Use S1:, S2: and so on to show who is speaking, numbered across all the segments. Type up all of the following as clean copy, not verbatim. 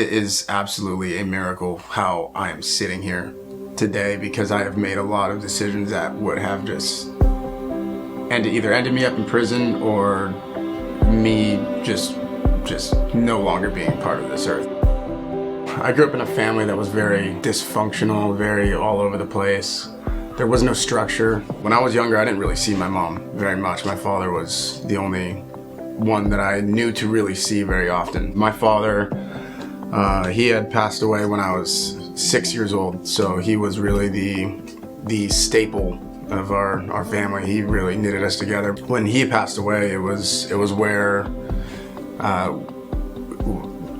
S1: It is absolutely a miracle how I am sitting here today, because I have made a lot of decisions that would have just ended me up in prison, or me just no longer being part of this earth. I grew up in a family that was very dysfunctional, very all over the place. There was no structure. When I was younger, I didn't really see my mom very much. My father was the only one that I knew to really see very often. My father, he had passed away when I was 6 years old, so he was really the staple of our family. He really knitted us together. When he passed away, it was where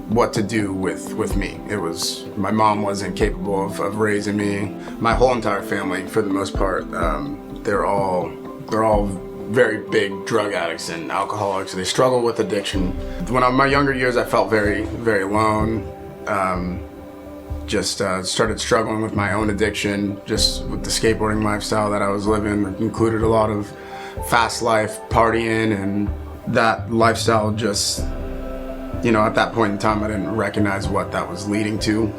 S1: what to do with me. It was, my mom wasn't capable of raising me. My whole entire family, for the most part, they're all very big drug addicts and alcoholics. They struggle with addiction. When in my younger years, I felt very, very alone. Started struggling with my own addiction, just with the skateboarding lifestyle that I was living. It included a lot of fast life, partying, and that lifestyle just, at that point in time, I didn't recognize what that was leading to.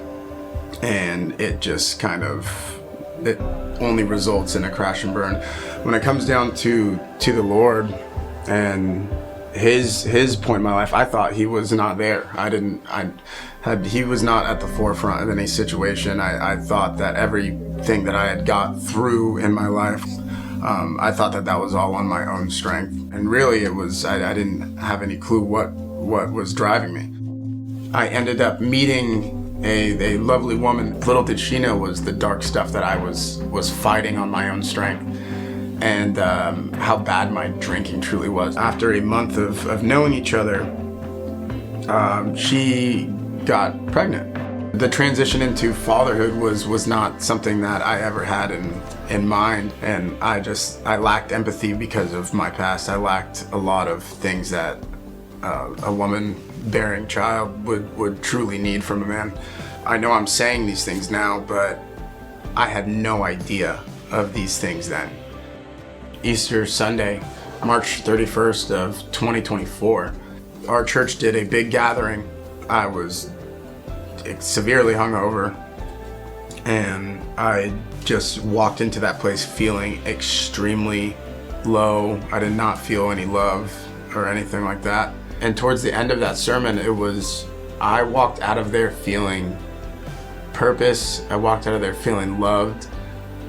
S1: And it just it only results in a crash and burn. When it comes down to the Lord and his point in my life, I thought he was not there. He was not at the forefront of any situation. I thought that everything that I had got through in my life, I thought that was all on my own strength. And really it was, I didn't have any clue what was driving me. I ended up meeting a lovely woman. Little did she know was the dark stuff that I was fighting on my own strength, and how bad my drinking truly was. After a month of knowing each other, she got pregnant. The transition into fatherhood was not something that I ever had in mind, and I lacked empathy because of my past. I lacked a lot of things that a woman bearing child would truly need from a man. I know I'm saying these things now, but I had no idea of these things then. Easter Sunday, March 31st of 2024, our church did a big gathering. I was severely hungover, and I just walked into that place feeling extremely low. I did not feel any love or anything like that. And towards the end of that sermon, I walked out of there feeling purpose. I walked out of there feeling loved.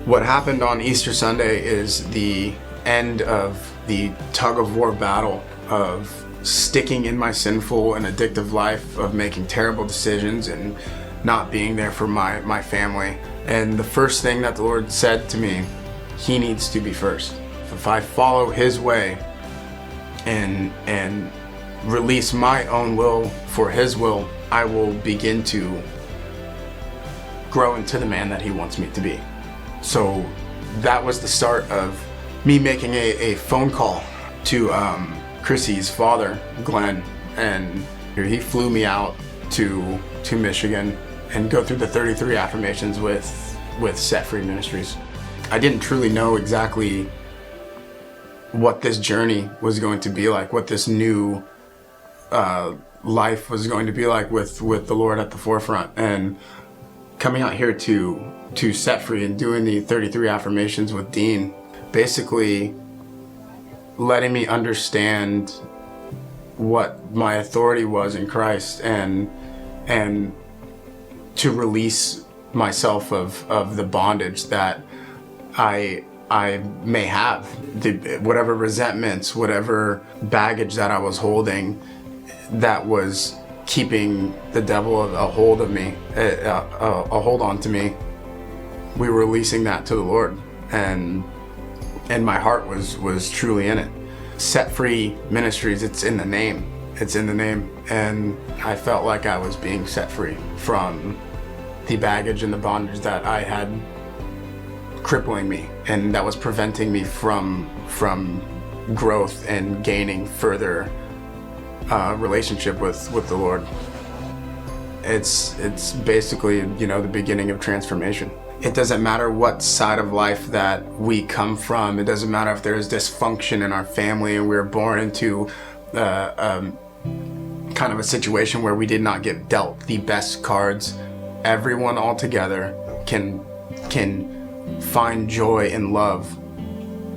S1: What happened on Easter Sunday is the end of the tug-of-war battle of sticking in my sinful and addictive life, of making terrible decisions and not being there for my family. And the first thing that the Lord said to me, he needs to be first. If I follow his way and release my own will for his will, I will begin to grow into the man that he wants me to be. So that was the start of me making a phone call to Chrissy's father, Glenn, and he flew me out to Michigan and go through the 33 affirmations with Set Free Ministries. I didn't truly know exactly what this journey was going to be like, what this new life was going to be like with the Lord at the forefront. And coming out here to Set Free and doing the 33 affirmations with Dean, basically letting me understand what my authority was in Christ, and to release myself of the bondage that I may have, whatever resentments, whatever baggage that I was holding that was keeping the devil a hold of me, a hold on to me. We were releasing that to the Lord, and my heart was truly in it. Set Free Ministries, it's in the name. It's in the name, and I felt like I was being set free from the baggage and the bondage that I had crippling me, and that was preventing me from growth and gaining further relationship with the Lord. It's basically, the beginning of transformation. It doesn't matter what side of life that we come from. It doesn't matter if there's dysfunction in our family and we're born into kind kind of a situation where we did not get dealt the best cards. Everyone all together can find joy and love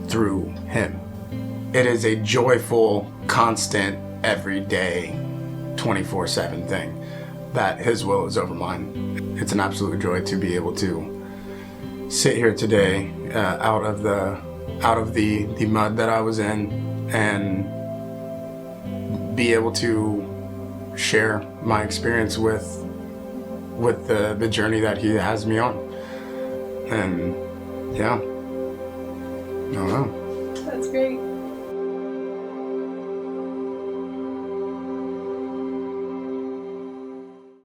S1: through him. It is a joyful, constant, everyday, 24/7 thing that his will is over mine. It's an absolute joy to be able to sit here today out of the mud that I was in and be able to share my experience with the journey that he has me on. And yeah, I don't know.
S2: That's great.